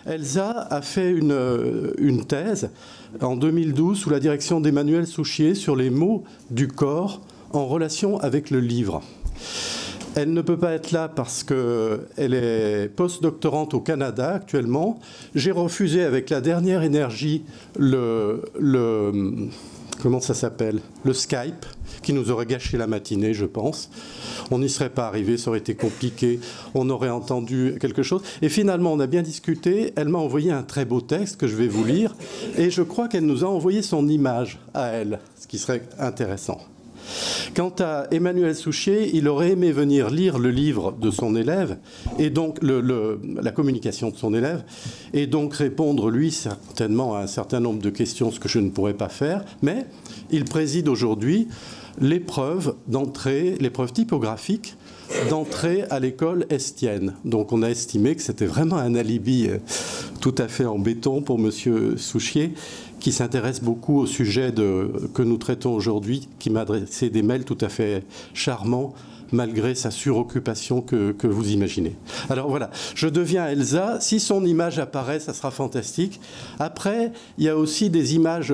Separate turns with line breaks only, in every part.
Elsa a fait une thèse en 2012 sous la direction d'Emmanuel Souchier sur les mots du corps en relation avec le livre. Elle ne peut pas être là parce qu'elle est post-doctorante au Canada actuellement. J'ai refusé avec la dernière énergie comment ça s'appelle ? Le Skype, qui nous aurait gâché la matinée, je pense. On n'y serait pas arrivé, ça aurait été compliqué, on aurait entendu quelque chose. Et finalement, on a bien discuté, elle m'a envoyé un très beau texte que je vais vous lire, et je crois qu'elle nous a envoyé son image à elle, ce qui serait intéressant. Quant à Emmanuel Souchier, il aurait aimé venir lire le livre de son élève, et donc la communication de son élève, et donc répondre, lui, certainement à un certain nombre de questions, ce que je ne pourrais pas faire, mais il préside aujourd'hui l'épreuve d'entrée, l'épreuve typographique d'entrée à l'école Estienne. Donc on a estimé que c'était vraiment un alibi tout à fait en béton pour M. Souchier, qui s'intéresse beaucoup au sujet que nous traitons aujourd'hui, qui m'a adressé des mails tout à fait charmants, malgré sa suroccupation que vous imaginez. Alors voilà, je deviens Elsa. Si son image apparaît, ça sera fantastique. Après, il y a aussi des images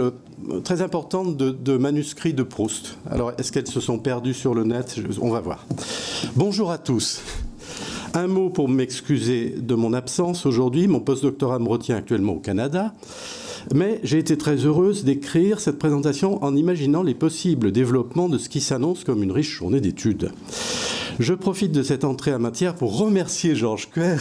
très importantes de manuscrits de Proust. Alors, est-ce qu'elles se sont perdues sur le net? On va voir. Bonjour à tous. Un mot pour m'excuser de mon absence aujourd'hui. Mon postdoctorat me retient actuellement au Canada. Mais j'ai été très heureuse d'écrire cette présentation en imaginant les possibles développements de ce qui s'annonce comme une riche journée d'études. Je profite de cette entrée en matière pour remercier Georges Cuer,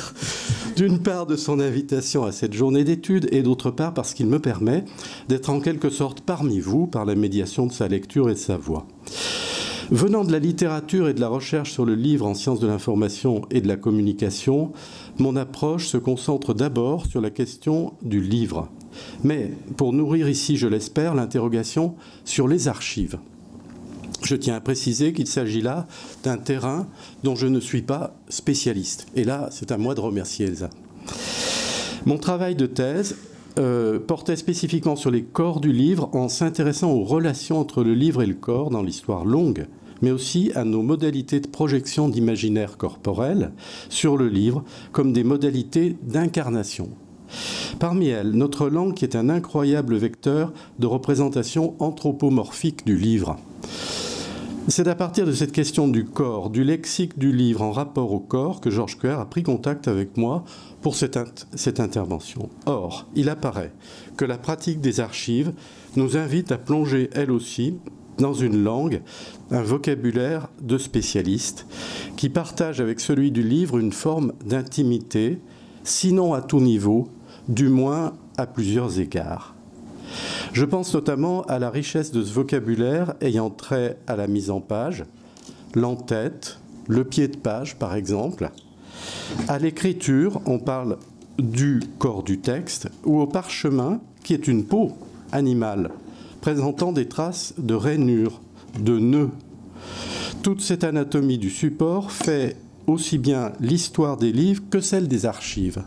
d'une part de son invitation à cette journée d'études et d'autre part parce qu'il me permet d'être en quelque sorte parmi vous par la médiation de sa lecture et de sa voix. Venant de la littérature et de la recherche sur le livre en sciences de l'information et de la communication, mon approche se concentre d'abord sur la question du livre. Mais pour nourrir ici, je l'espère, l'interrogation sur les archives. Je tiens à préciser qu'il s'agit là d'un terrain dont je ne suis pas spécialiste. Et là, c'est à moi de remercier Elsa. Mon travail de thèse portait spécifiquement sur les corps du livre en s'intéressant aux relations entre le livre et le corps dans l'histoire longue, mais aussi à nos modalités de projection d'imaginaire corporel sur le livre comme des modalités d'incarnation. Parmi elles, notre langue qui est un incroyable vecteur de représentation anthropomorphique du livre. C'est à partir de cette question du corps, du lexique du livre en rapport au corps, que Georges Cuer a pris contact avec moi pour cette intervention. Or, il apparaît que la pratique des archives nous invite à plonger, elle aussi, dans une langue, un vocabulaire de spécialistes, qui partage avec celui du livre une forme d'intimité, sinon à tout niveau, du moins à plusieurs égards. Je pense notamment à la richesse de ce vocabulaire ayant trait à la mise en page, l'entête, le pied de page par exemple. À l'écriture, on parle du corps du texte, ou au parchemin, qui est une peau animale, présentant des traces de rainures, de nœuds. Toute cette anatomie du support fait aussi bien l'histoire des livres que celle des archives.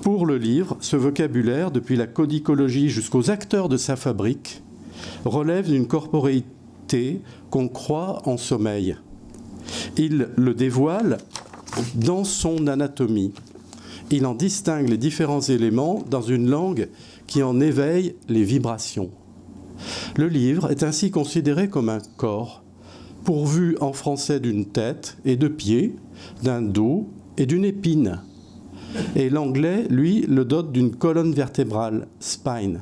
Pour le livre, ce vocabulaire, depuis la codicologie jusqu'aux acteurs de sa fabrique, relève d'une corporéité qu'on croit en sommeil. Il le dévoile dans son anatomie. Il en distingue les différents éléments dans une langue qui en éveille les vibrations. Le livre est ainsi considéré comme un corps, pourvu en français d'une tête et de pieds, d'un dos et d'une épine. Et l'anglais, lui, le dote d'une colonne vertébrale, spine.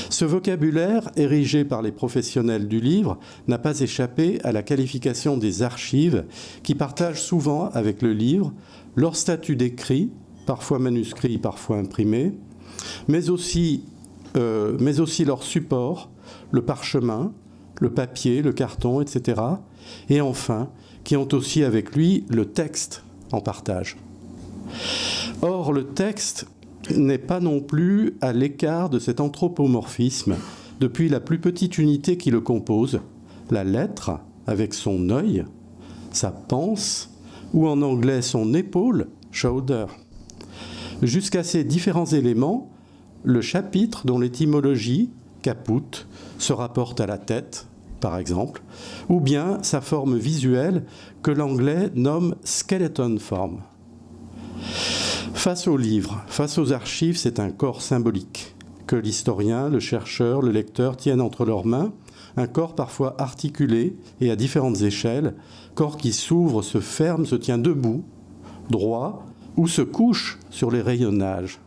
Ce vocabulaire, érigé par les professionnels du livre, n'a pas échappé à la qualification des archives qui partagent souvent avec le livre leur statut d'écrit, parfois manuscrit, parfois imprimé, mais aussi leur support, le parchemin, le papier, le carton, etc. Et enfin, qui ont aussi avec lui le texte en partage. Or, le texte n'est pas non plus à l'écart de cet anthropomorphisme depuis la plus petite unité qui le compose, la lettre avec son œil, sa panse, ou en anglais son épaule, shoulder. Jusqu'à ces différents éléments, le chapitre dont l'étymologie, caput, se rapporte à la tête, par exemple, ou bien sa forme visuelle que l'anglais nomme skeleton form. Face aux livres, face aux archives, c'est un corps symbolique que l'historien, le chercheur, le lecteur tiennent entre leurs mains, un corps parfois articulé et à différentes échelles, corps qui s'ouvre, se ferme, se tient debout, droit, ou se couche sur les rayonnages.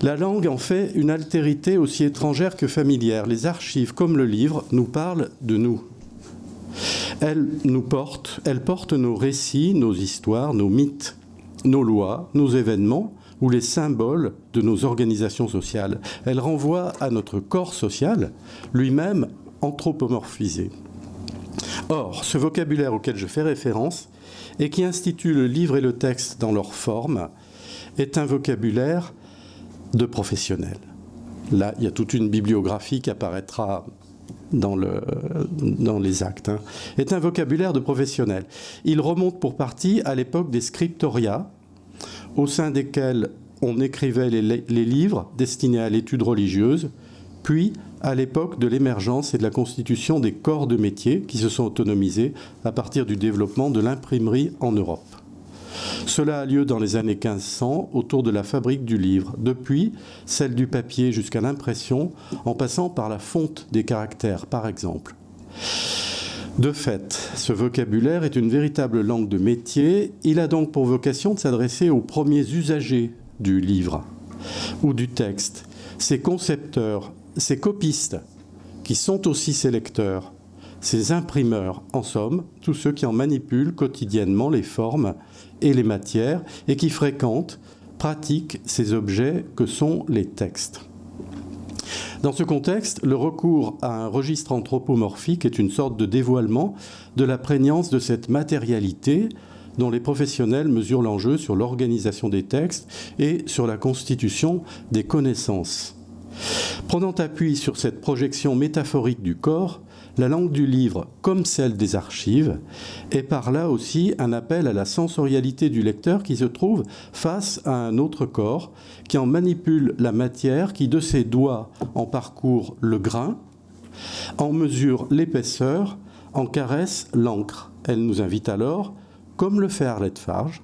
La langue en fait une altérité aussi étrangère que familière. Les archives, comme le livre, nous parlent de nous. Elles portent nos récits, nos histoires, nos mythes, nos lois, nos événements ou les symboles de nos organisations sociales. Elles renvoient à notre corps social, lui-même anthropomorphisé. Or, ce vocabulaire auquel je fais référence et qui institue le livre et le texte dans leur forme est un vocabulaire de professionnels. Là, il y a toute une bibliographie qui apparaîtra dans les actes. Est un vocabulaire de professionnels. Il remonte pour partie à l'époque des scriptoria, au sein desquels on écrivait les livres destinés à l'étude religieuse, puis à l'époque de l'émergence et de la constitution des corps de métier qui se sont autonomisés à partir du développement de l'imprimerie en Europe. Cela a lieu dans les années 1500 autour de la fabrique du livre, depuis celle du papier jusqu'à l'impression, en passant par la fonte des caractères, par exemple. De fait, ce vocabulaire est une véritable langue de métier. Il a donc pour vocation de s'adresser aux premiers usagers du livre ou du texte, ses concepteurs, ses copistes, qui sont aussi ses lecteurs, ses imprimeurs, en somme, tous ceux qui en manipulent quotidiennement les formes et les matières et qui fréquentent, pratiquent ces objets que sont les textes. Dans ce contexte, le recours à un registre anthropomorphique est une sorte de dévoilement de la prégnance de cette matérialité dont les professionnels mesurent l'enjeu sur l'organisation des textes et sur la constitution des connaissances. Prenant appui sur cette projection métaphorique du corps, la langue du livre, comme celle des archives, est par là aussi un appel à la sensorialité du lecteur qui se trouve face à un autre corps, qui en manipule la matière, qui de ses doigts en parcourt le grain, en mesure l'épaisseur, en caresse l'encre. Elle nous invite alors, comme le fait Arlette Farge,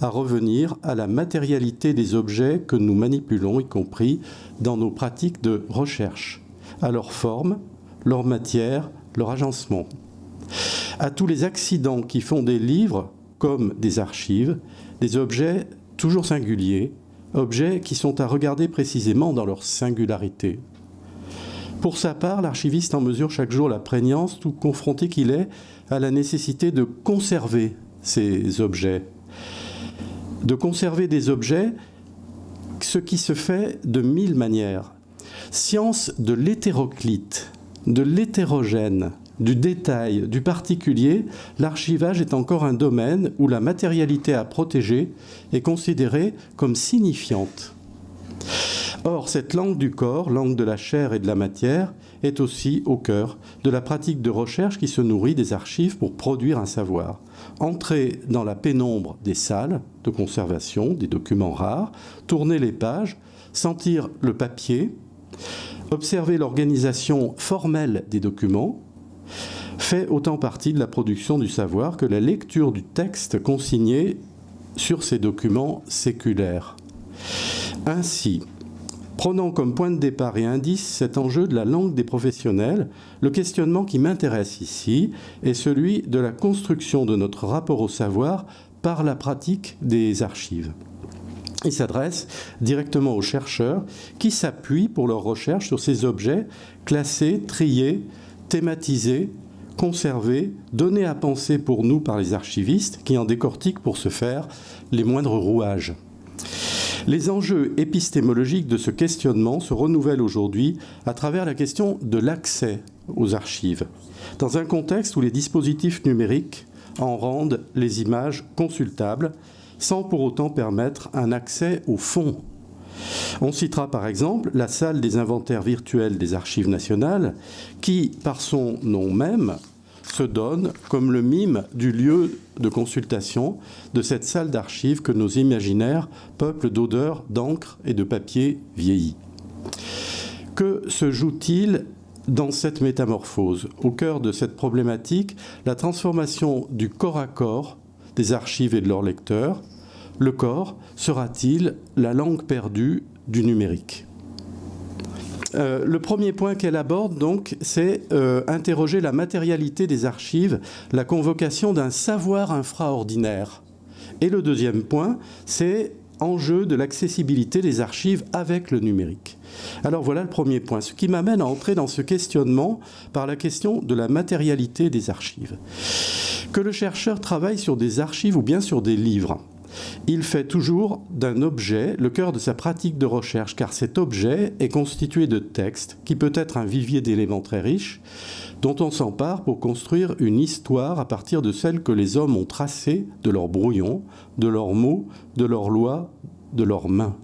à revenir à la matérialité des objets que nous manipulons, y compris dans nos pratiques de recherche, à leur forme, leur matière, leur agencement. À tous les accidents qui font des livres, comme des archives, des objets toujours singuliers, objets qui sont à regarder précisément dans leur singularité. Pour sa part, l'archiviste en mesure chaque jour la prégnance, tout confronté qu'il est à la nécessité de conserver ces objets. De conserver des objets, ce qui se fait de mille manières. Science de l'hétéroclite, de l'hétérogène, du détail, du particulier, l'archivage est encore un domaine où la matérialité à protéger est considérée comme signifiante. Or, cette langue du corps, langue de la chair et de la matière, est aussi au cœur de la pratique de recherche qui se nourrit des archives pour produire un savoir. Entrer dans la pénombre des salles de conservation, des documents rares, tourner les pages, sentir le papier, observer l'organisation formelle des documents, fait autant partie de la production du savoir que la lecture du texte consigné sur ces documents séculaires. Ainsi, prenant comme point de départ et indice cet enjeu de la langue des professionnels, le questionnement qui m'intéresse ici est celui de la construction de notre rapport au savoir par la pratique des archives. Il s'adresse directement aux chercheurs qui s'appuient pour leurs recherches sur ces objets classés, triés, thématisés, conservés, donnés à penser pour nous par les archivistes qui en décortiquent pour ce faire les moindres rouages. Les enjeux épistémologiques de ce questionnement se renouvellent aujourd'hui à travers la question de l'accès aux archives, dans un contexte où les dispositifs numériques en rendent les images consultables, sans pour autant permettre un accès au fond. On citera par exemple la salle des inventaires virtuels des Archives nationales, qui, par son nom même, se donne comme le mime du lieu de consultation de cette salle d'archives que nos imaginaires peuplent d'odeurs, d'encre et de papier vieilli. Que se joue-t-il dans cette métamorphose? Au cœur de cette problématique, la transformation du corps à corps des archives et de leurs lecteurs, le corps sera-t-il la langue perdue du numérique ? Le premier point qu'elle aborde, donc, c'est interroger la matérialité des archives, la convocation d'un savoir infraordinaire. Et le deuxième point, c'est enjeu de l'accessibilité des archives avec le numérique. Alors voilà le premier point, ce qui m'amène à entrer dans ce questionnement par la question de la matérialité des archives. Que le chercheur travaille sur des archives ou bien sur des livres, il fait toujours d'un objet le cœur de sa pratique de recherche, car cet objet est constitué de texte qui peut être un vivier d'éléments très riches, dont on s'empare pour construire une histoire à partir de celle que les hommes ont tracée de leurs brouillons, de leurs mots, de leurs lois, de leurs mains.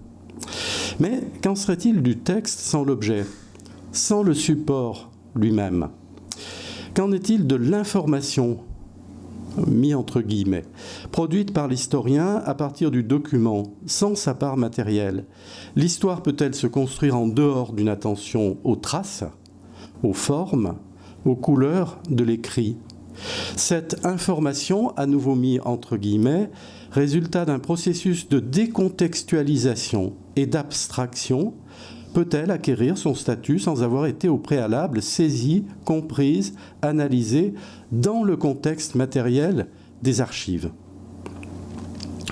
Mais qu'en serait-il du texte sans l'objet, sans le support lui-même? Qu'en est-il de l'information, mis entre guillemets, produite par l'historien à partir du document, sans sa part matérielle? L'histoire peut-elle se construire en dehors d'une attention aux traces, aux formes, aux couleurs de l'écrit? Cette information, à nouveau mis entre guillemets, résultat d'un processus de décontextualisation et d'abstraction, peut-elle acquérir son statut sans avoir été au préalable saisie, comprise, analysée dans le contexte matériel des archives?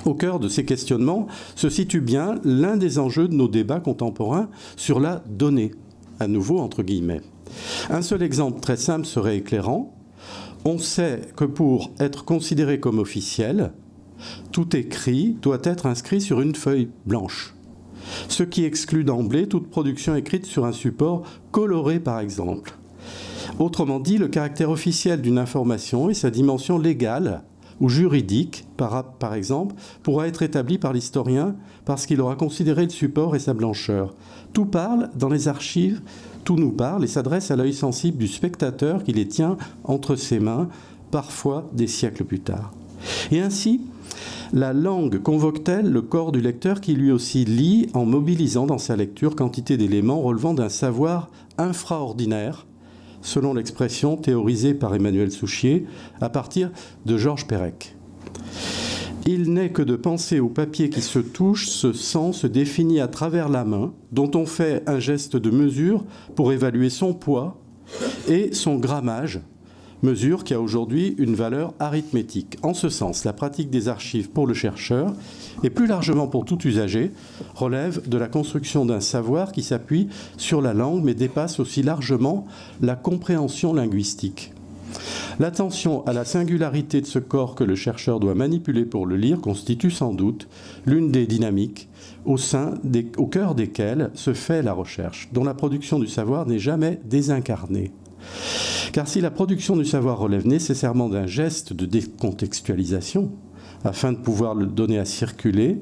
Au cœur de ces questionnements se situe bien l'un des enjeux de nos débats contemporains sur la donnée, à nouveau entre guillemets. Un seul exemple très simple serait éclairant. On sait que pour être considéré comme officiel, tout écrit doit être inscrit sur une feuille blanche, ce qui exclut d'emblée toute production écrite sur un support coloré par exemple. Autrement dit, le caractère officiel d'une information et sa dimension légale ou juridique, par exemple, pourra être établi par l'historien parce qu'il aura considéré le support et sa blancheur. Tout parle dans les archives, tout nous parle et s'adresse à l'œil sensible du spectateur qui les tient entre ses mains, parfois des siècles plus tard. Et ainsi, la langue convoque-t-elle le corps du lecteur qui lui aussi lit en mobilisant dans sa lecture quantité d'éléments relevant d'un savoir infraordinaire, selon l'expression théorisée par Emmanuel Souchier à partir de Georges Perec. Il n'est que de penser au papier qui se touche, se sent, se définit à travers la main, dont on fait un geste de mesure pour évaluer son poids et son grammage, mesure qui a aujourd'hui une valeur arithmétique. En ce sens, la pratique des archives pour le chercheur, et plus largement pour tout usager, relève de la construction d'un savoir qui s'appuie sur la langue, mais dépasse aussi largement la compréhension linguistique. L'attention à la singularité de ce corps que le chercheur doit manipuler pour le lire constitue sans doute l'une des dynamiques au cœur desquelles se fait la recherche, dont la production du savoir n'est jamais désincarnée. Car si la production du savoir relève nécessairement d'un geste de décontextualisation, afin de pouvoir le donner à circuler,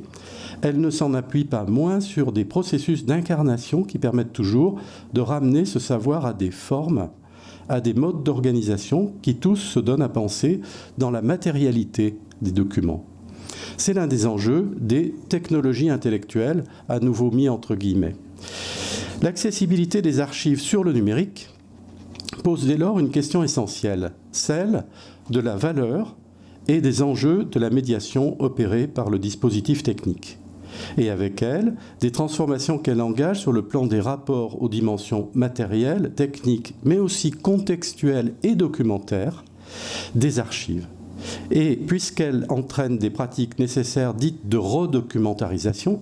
elle ne s'en appuie pas moins sur des processus d'incarnation qui permettent toujours de ramener ce savoir à des formes, à des modes d'organisation qui tous se donnent à penser dans la matérialité des documents. C'est l'un des enjeux des technologies intellectuelles, à nouveau mis entre guillemets. L'accessibilité des archives sur le numérique pose dès lors une question essentielle, celle de la valeur et des enjeux de la médiation opérée par le dispositif technique. Et avec elle, des transformations qu'elle engage sur le plan des rapports aux dimensions matérielles, techniques, mais aussi contextuelles et documentaires des archives. Et puisqu'elle entraîne des pratiques nécessaires dites de redocumentarisation,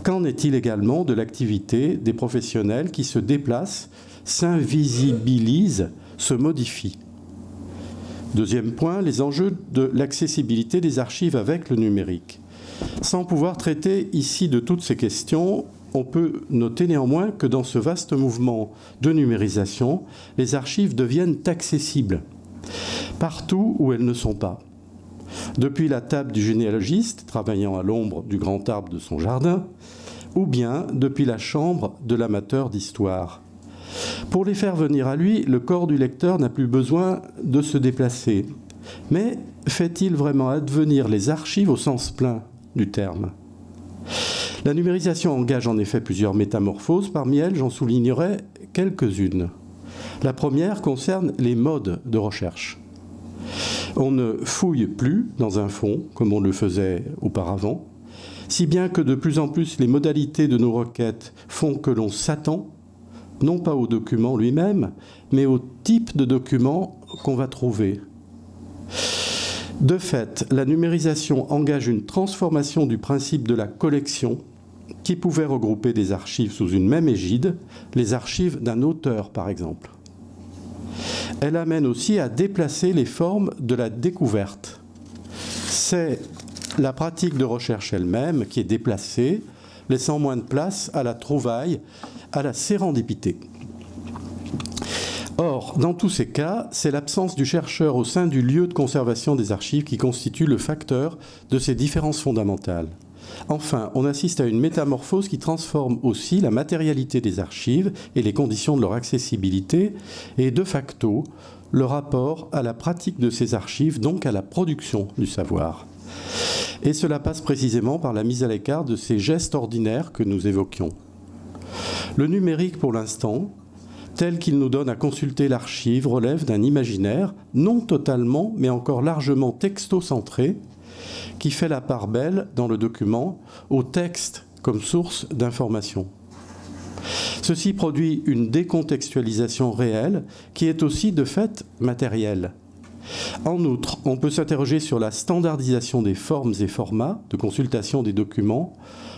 qu'en est-il également de l'activité des professionnels qui se déplacent, s'invisibilisent, se modifient? Deuxième point, les enjeux de l'accessibilité des archives avec le numérique. Sans pouvoir traiter ici de toutes ces questions, on peut noter néanmoins que dans ce vaste mouvement de numérisation, les archives deviennent accessibles partout où elles ne sont pas. Depuis la table du généalogiste, travaillant à l'ombre du grand arbre de son jardin, ou bien depuis la chambre de l'amateur d'histoire. Pour les faire venir à lui, le corps du lecteur n'a plus besoin de se déplacer. Mais fait-il vraiment advenir les archives au sens plein du terme? La numérisation engage en effet plusieurs métamorphoses. Parmi elles, j'en soulignerai quelques-unes. La première concerne les modes de recherche. On ne fouille plus dans un fond, comme on le faisait auparavant, si bien que de plus en plus les modalités de nos requêtes font que l'on s'attend, non pas au document lui-même, mais au type de document qu'on va trouver. De fait, la numérisation engage une transformation du principe de la collection qui pouvait regrouper des archives sous une même égide, les archives d'un auteur par exemple. Elle amène aussi à déplacer les formes de la découverte. C'est la pratique de recherche elle-même qui est déplacée, laissant moins de place à la trouvaille, à la sérendipité. Or, dans tous ces cas, c'est l'absence du chercheur au sein du lieu de conservation des archives qui constitue le facteur de ces différences fondamentales. Enfin, on assiste à une métamorphose qui transforme aussi la matérialité des archives et les conditions de leur accessibilité et de facto le rapport à la pratique de ces archives, donc à la production du savoir. Et cela passe précisément par la mise à l'écart de ces gestes ordinaires que nous évoquions. Le numérique, pour l'instant, tel qu'il nous donne à consulter l'archive, relève d'un imaginaire, non totalement, mais encore largement texto-centré, qui fait la part belle dans le document au texte comme source d'information. Ceci produit une décontextualisation réelle qui est aussi de fait matérielle. En outre, on peut s'interroger sur la standardisation des formes et formats de consultation des documents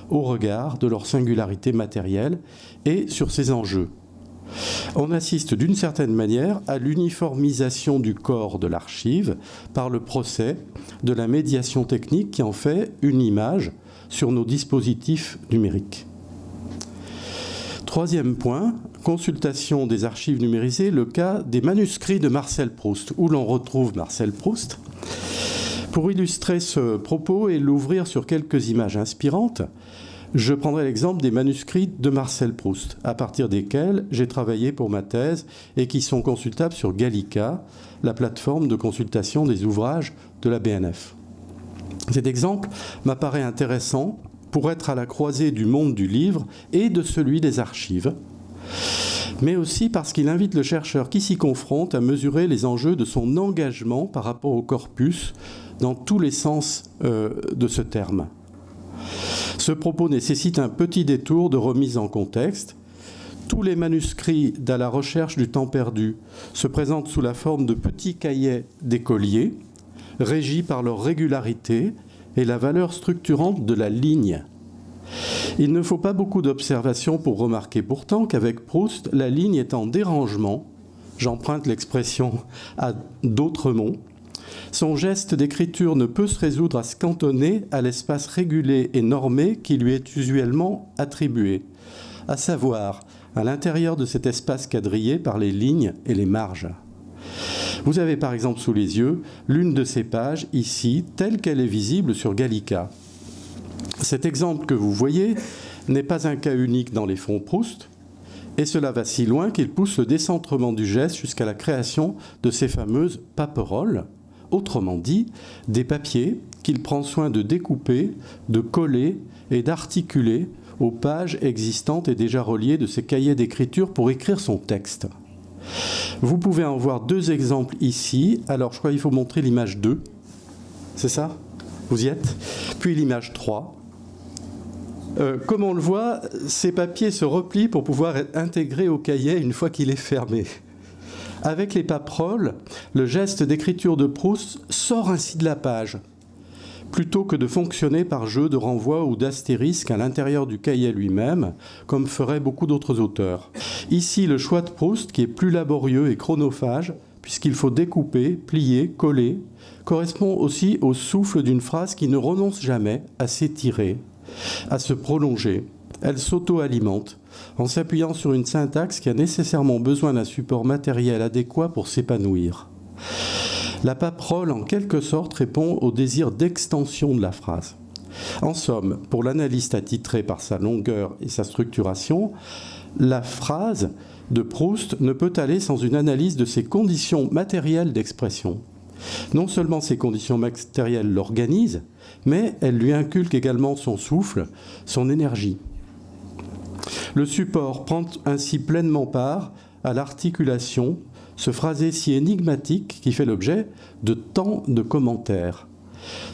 au regard de leur singularité matérielle et sur ces enjeux. On assiste d'une certaine manière à l'uniformisation du corps de l'archive par le procès de la médiation technique qui en fait une image sur nos dispositifs numériques. Troisième point, consultation des archives numérisées, le cas des manuscrits de Marcel Proust, où l'on retrouve Marcel Proust. Pour illustrer ce propos et l'ouvrir sur quelques images inspirantes, je prendrai l'exemple des manuscrits de Marcel Proust, à partir desquels j'ai travaillé pour ma thèse et qui sont consultables sur Gallica, la plateforme de consultation des ouvrages de la BNF. Cet exemple m'apparaît intéressant pour être à la croisée du monde du livre et de celui des archives, mais aussi parce qu'il invite le chercheur qui s'y confronte à mesurer les enjeux de son engagement par rapport au corpus dans tous les sens de ce terme. Ce propos nécessite un petit détour de remise en contexte. Tous les manuscrits d'À la recherche du temps perdu se présentent sous la forme de petits cahiers d'écoliers, régis par leur régularité et la valeur structurante de la ligne. Il ne faut pas beaucoup d'observations pour remarquer pourtant qu'avec Proust, la ligne est en dérangement, j'emprunte l'expression à d'Autremont. Son geste d'écriture ne peut se résoudre à se cantonner à l'espace régulé et normé qui lui est usuellement attribué, à savoir à l'intérieur de cet espace quadrillé par les lignes et les marges. Vous avez par exemple sous les yeux l'une de ces pages ici, telle qu'elle est visible sur Gallica. Cet exemple que vous voyez n'est pas un cas unique dans les fonds Proust, et cela va si loin qu'il pousse le décentrement du geste jusqu'à la création de ces fameuses paperoles, autrement dit, des papiers qu'il prend soin de découper, de coller et d'articuler aux pages existantes et déjà reliées de ses cahiers d'écriture pour écrire son texte. Vous pouvez en voir deux exemples ici. Alors, je crois qu'il faut montrer l'image 2. C'est ça? Vous y êtes? Puis l'image 3. Comme on le voit, ces papiers se replient pour pouvoir être intégrés au cahier une fois qu'il est fermé. Avec les paperoles, le geste d'écriture de Proust sort ainsi de la page, plutôt que de fonctionner par jeu de renvoi ou d'astérisque à l'intérieur du cahier lui-même, comme feraient beaucoup d'autres auteurs. Ici, le choix de Proust, qui est plus laborieux et chronophage, puisqu'il faut découper, plier, coller, correspond aussi au souffle d'une phrase qui ne renonce jamais à s'étirer, à se prolonger. Elle s'auto-alimente, en s'appuyant sur une syntaxe qui a nécessairement besoin d'un support matériel adéquat pour s'épanouir. La paperole, en quelque sorte, répond au désir d'extension de la phrase. En somme, pour l'analyste attitré par sa longueur et sa structuration, la phrase de Proust ne peut aller sans une analyse de ses conditions matérielles d'expression. Non seulement ces conditions matérielles l'organisent, mais elles lui inculquent également son souffle, son énergie. Le support prend ainsi pleinement part à l'articulation ce phrasé si énigmatique qui fait l'objet de tant de commentaires.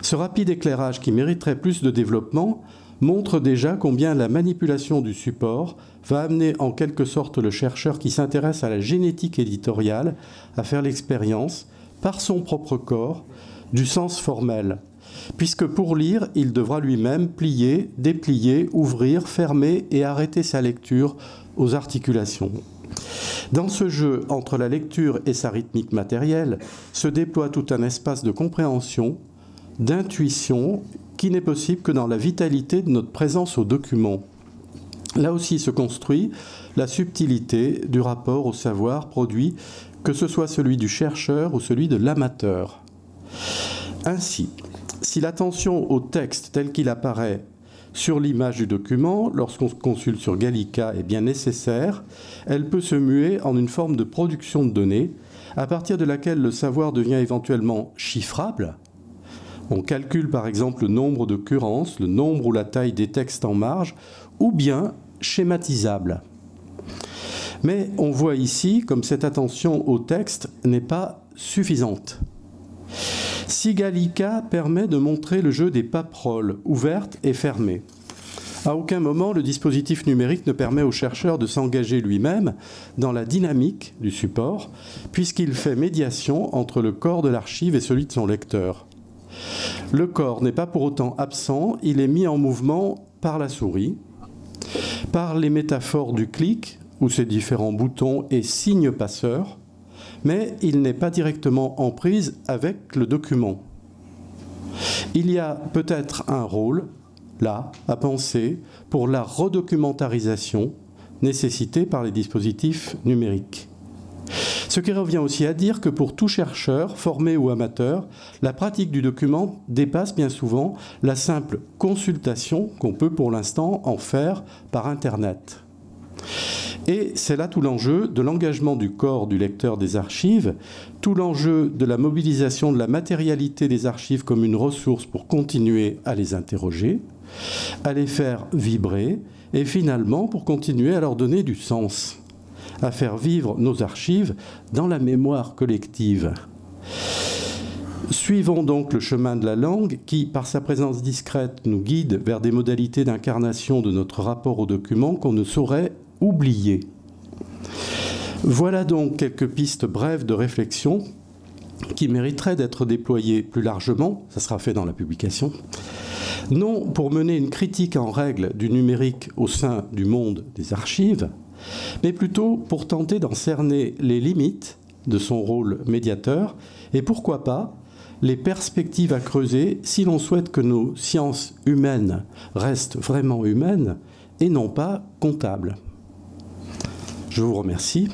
Ce rapide éclairage qui mériterait plus de développement montre déjà combien la manipulation du support va amener en quelque sorte le chercheur qui s'intéresse à la génétique éditoriale à faire l'expérience, par son propre corps, du sens formel. Puisque pour lire, il devra lui-même plier, déplier, ouvrir, fermer et arrêter sa lecture aux articulations. Dans ce jeu entre la lecture et sa rythmique matérielle, se déploie tout un espace de compréhension, d'intuition, qui n'est possible que dans la vitalité de notre présence au document. Là aussi se construit la subtilité du rapport au savoir produit, que ce soit celui du chercheur ou celui de l'amateur. Ainsi, si l'attention au texte tel qu'il apparaît sur l'image du document, lorsqu'on consulte sur Gallica, est bien nécessaire, elle peut se muer en une forme de production de données, à partir de laquelle le savoir devient éventuellement chiffrable. On calcule par exemple le nombre d'occurrences, le nombre ou la taille des textes en marge, ou bien schématisable. Mais on voit ici comme cette attention au texte n'est pas suffisante. Si Gallica permet de montrer le jeu des paperoles ouvertes et fermées, à aucun moment le dispositif numérique ne permet au chercheur de s'engager lui-même dans la dynamique du support, puisqu'il fait médiation entre le corps de l'archive et celui de son lecteur. Le corps n'est pas pour autant absent, il est mis en mouvement par la souris, par les métaphores du clic, ou ses différents boutons et signes passeurs, mais il n'est pas directement en prise avec le document. Il y a peut-être un rôle, là, à penser pour la redocumentarisation nécessitée par les dispositifs numériques. Ce qui revient aussi à dire que pour tout chercheur, formé ou amateur, la pratique du document dépasse bien souvent la simple consultation qu'on peut pour l'instant en faire par Internet. Et c'est là tout l'enjeu de l'engagement du corps du lecteur des archives, tout l'enjeu de la mobilisation de la matérialité des archives comme une ressource pour continuer à les interroger, à les faire vibrer et finalement pour continuer à leur donner du sens, à faire vivre nos archives dans la mémoire collective. Suivons donc le chemin de la langue qui, par sa présence discrète, nous guide vers des modalités d'incarnation de notre rapport au document qu'on ne saurait oublier. Voilà donc quelques pistes brèves de réflexion qui mériteraient d'être déployées plus largement, ça sera fait dans la publication, non pour mener une critique en règle du numérique au sein du monde des archives, mais plutôt pour tenter d'en cerner les limites de son rôle médiateur et pourquoi pas les perspectives à creuser si l'on souhaite que nos sciences humaines restent vraiment humaines et non pas comptables. Je vous remercie.